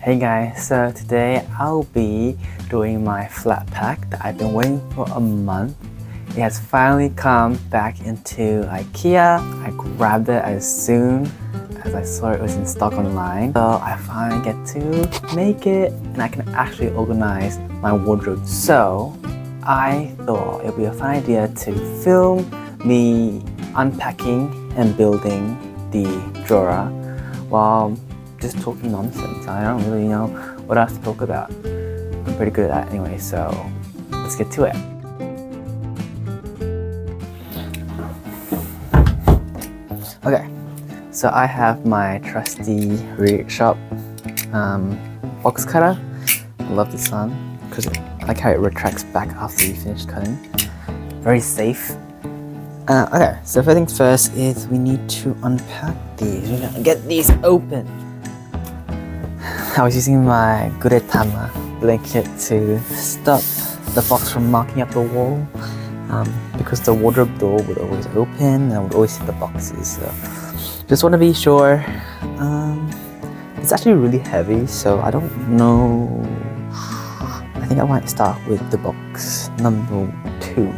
Hey guys, so today I'll be doing my flat pack that I've been waiting for a month. It has finally come back into Ikea. I grabbed it as soon as I saw it was in stock online. So I finally get to make it and I can actually organize my wardrobe. So I thought it would be a fun idea to film me unpacking and building the drawer while just talking nonsense. I don't really know what else to talk about. I'm pretty good at that anyway, so let's get to it. Okay, so I have my trusty Reed Shop box cutter. I love this one because I like how it retracts back after you finish cutting. Very safe. Okay, so first things first is we need to unpack these. We're gonna get these open. I was using my Guretama blanket to stop the box from marking up the wall because the wardrobe door would always open and I would always see the boxes. So just want to be sure. It's actually really heavy, so I don't know. I think I might start with the box number 2.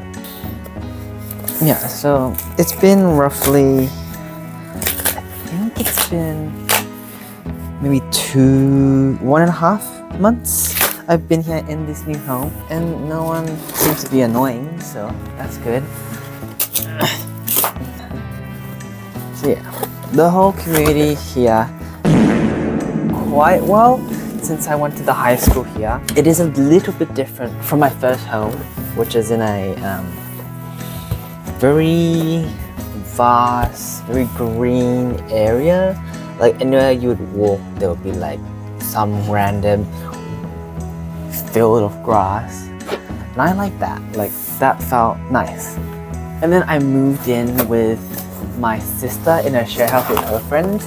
Yeah, so it's been roughly, I think it's been maybe 1.5 months I've been here in this new home, and no one seems to be annoying, so that's good. So yeah, the whole community here quite well since I went to the high school here. It is a little bit different from my first home, which is in a very vast, very green area. Like anywhere you would walk, there would be like some random field of grass. And I like that. Like that felt nice. And then I moved in with my sister in a share house with her friends.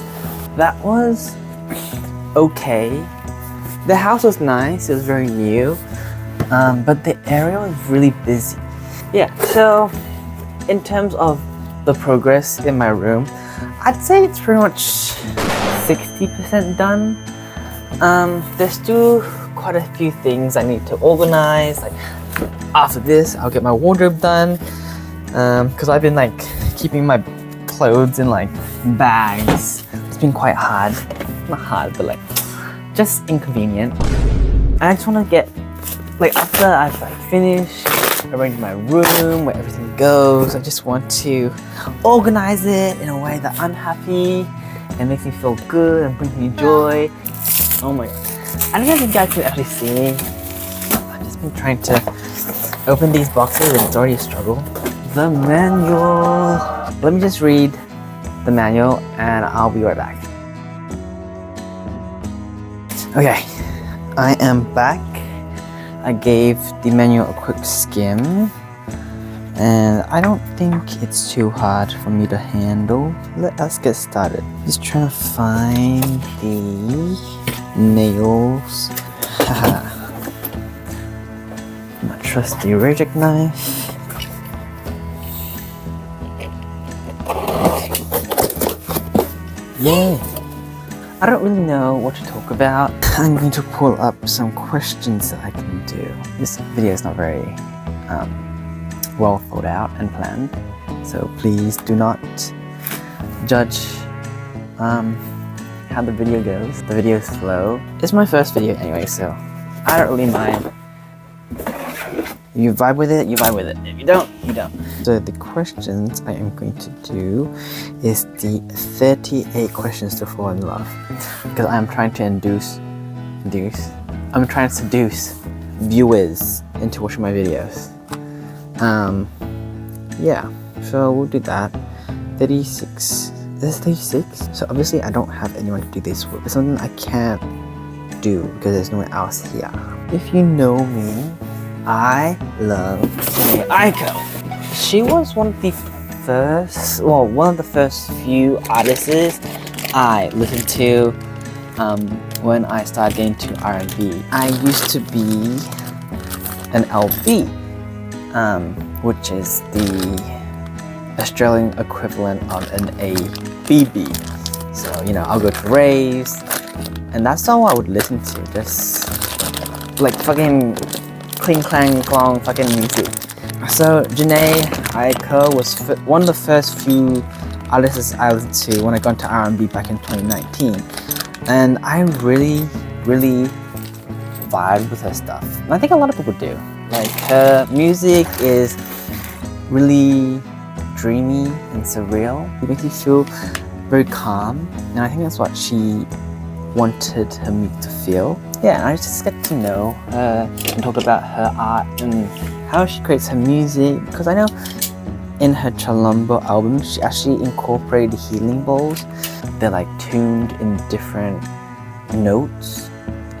That was okay. The house was nice, it was very new. But the area was really busy. Yeah, so in terms of the progress in my room, I'd say it's pretty much 60% done. There's still quite a few things I need to organize. Like after this, I'll get my wardrobe done because I've been like keeping my clothes in like bags. It's been quite hard. Not hard, but like just inconvenient. I just want to get like after I've like finished arrange my room where everything goes, I just want to organize it in a way that I'm happy and makes me feel good and brings me joy. Oh my god. I don't know if you guys can actually see me. I've just been trying to open these boxes and it's already a struggle. The manual. Let me just read the manual and I'll be right back. Okay, I am back. I gave the manual a quick skim and I don't think it's too hard for me to handle. Let us get started. Just trying to find the nails. My trusty reject knife. Yay! I don't really know what to talk about. I'm going to pull up some questions that I can do. This video is not very well thought out and planned, so please do not judge how the video goes. The video is slow. It's my first video anyway, so I don't really mind. If you vibe with it, you vibe with it. If you don't, you don't. So the questions I am going to do is the 38 questions to fall in love. Because I'm trying to I'm trying to seduce viewers into watching my videos. Yeah, so we'll do that. 36. Is this 36? So obviously I don't have anyone to do this with. It's something I can't do because there's no one else here. If you know me, I love Ikea. She was one of the first few artists I listened to when I started getting to R&B. I used to be an LB, which is the Australian equivalent of an ABB. So, you know, I'll go to raves, and that's all I would listen to. Just like fucking cling clang clong fucking music. So Janae Aiko was one of the first few artists I listened to when I got into R&B back in 2019, and I really vibe with her stuff. And I think a lot of people do. Like, her music is really dreamy and surreal. It makes you feel very calm, and I think that's what she wanted her music to feel. Yeah, and I just get to know her and talk about her art and how she creates her music, because I know in her Chalumbo album she actually incorporated healing bowls. They're like tuned in different notes,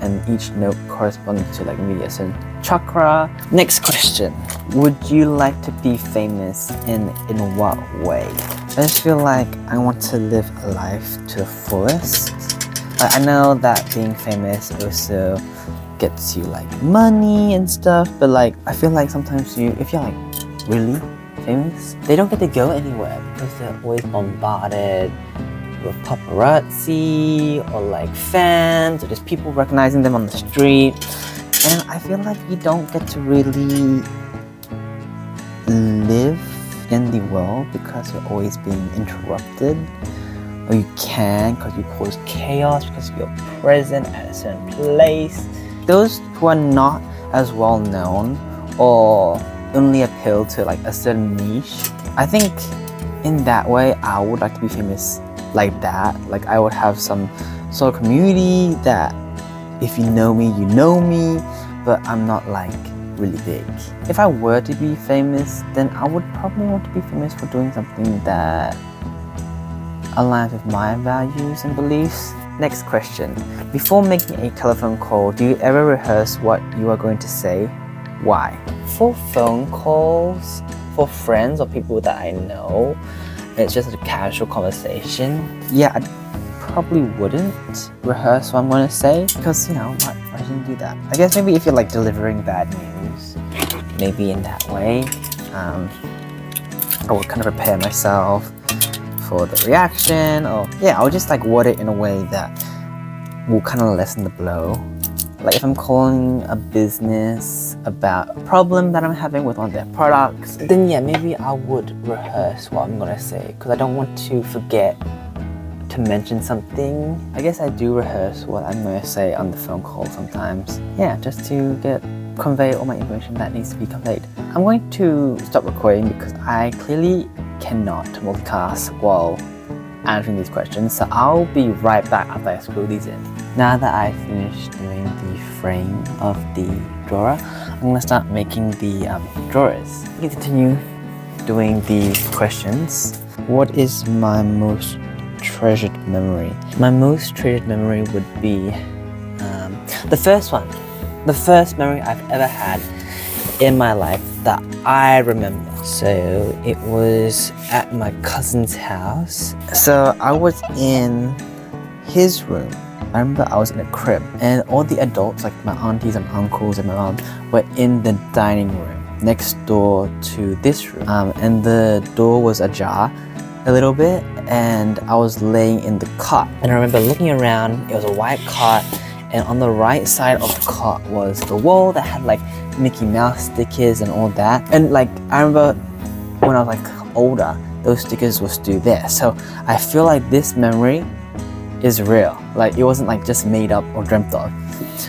and each note corresponds to like maybe a certain chakra. Next question. Would you like to be famous in what way? I just feel like I want to live a life to the fullest. I know that being famous also gets you like money and stuff, but like I feel like sometimes if you're like really famous, they don't get to go anywhere because they're always bombarded with paparazzi or like fans or just people recognizing them on the street, and I feel like you don't get to really live in the world because you're always being interrupted, or you can because you cause chaos because you're present at a certain place. Those who are not as well known or only appeal to like a certain niche, I think in that way I would like to be famous like that. Like I would have some sort of community that if you know me, you know me, but I'm not like really big. If I were to be famous, then I would probably want to be famous for doing something that aligns with my values and beliefs. Next question. Before making a telephone call, do you ever rehearse what you are going to say? Why? For phone calls, for friends or people that I know, it's just a casual conversation. Yeah, I probably wouldn't rehearse what I'm going to say because, you know, I shouldn't do that. I guess maybe if you're like delivering bad news, maybe in that way, I would kind of prepare myself for the reaction, or yeah, I'll just like word it in a way that will kind of lessen the blow. Like if I'm calling a business about a problem that I'm having with one of their products, then yeah, maybe I would rehearse what I'm gonna say because I don't want to forget to mention something. I guess I do rehearse what I'm gonna say on the phone call sometimes. Yeah, just to convey all my information that needs to be conveyed. I'm going to stop recording because I clearly cannot multitask while answering these questions, so I'll be right back after I screw these in. Now that I finished doing the frame of the drawer, I'm gonna start making the drawers. We can continue doing the questions. What is my most treasured memory? My most treasured memory would be the first one. The first memory I've ever had in my life that I remember. So it was at my cousin's house. So I was in his room. I remember I was in a crib and all the adults, like my aunties and uncles and my mom, were in the dining room next door to this room. And the door was ajar a little bit, and I was laying in the cot. And I remember looking around, it was a white cot, and on the right side of the cot was the wall that had like Mickey Mouse stickers and all that. And like I remember when I was like older, those stickers were still there. So I feel like this memory is real. Like it wasn't like just made up or dreamt of.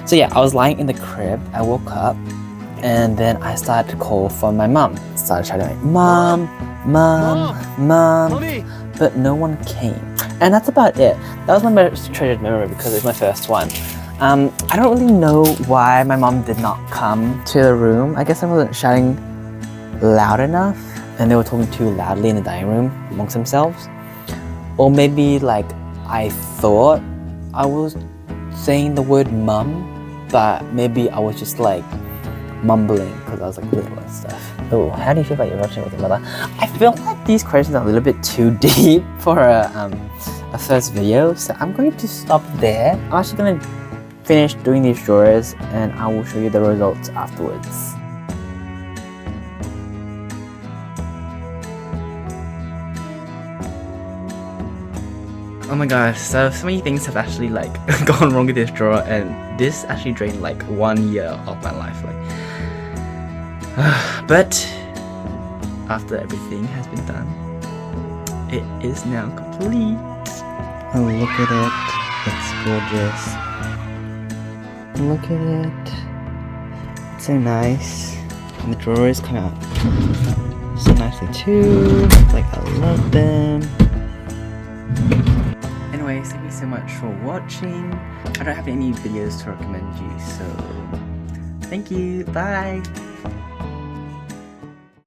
So yeah, I was lying in the crib. I woke up and then I started to call for my mom. Started shouting like, Mom, Mom, Mom. But no one came. And that's about it. That was my most treasured memory because it's my first one. I don't really know why my mom did not come to the room. I guess I wasn't shouting loud enough and they were talking too loudly in the dining room amongst themselves. Or maybe like I thought I was saying the word mum, but maybe I was just like mumbling because I was like little and stuff. Oh, how do you feel about your relationship with your mother? I feel like these questions are a little bit too deep for a first video, so I'm going to stop there. I'm actually going to finish doing these drawers and I will show you the results afterwards. Oh my gosh, so many things have actually like gone wrong with this drawer, and this actually drained like 1 year of my life. But after everything has been done, it is now complete. Oh, look at it. It's gorgeous. Look at it. It's so nice. And the drawers come out so nicely too. Like, I love them. Anyways, thank you so much for watching. I don't have any videos to recommend you, so thank you. Bye.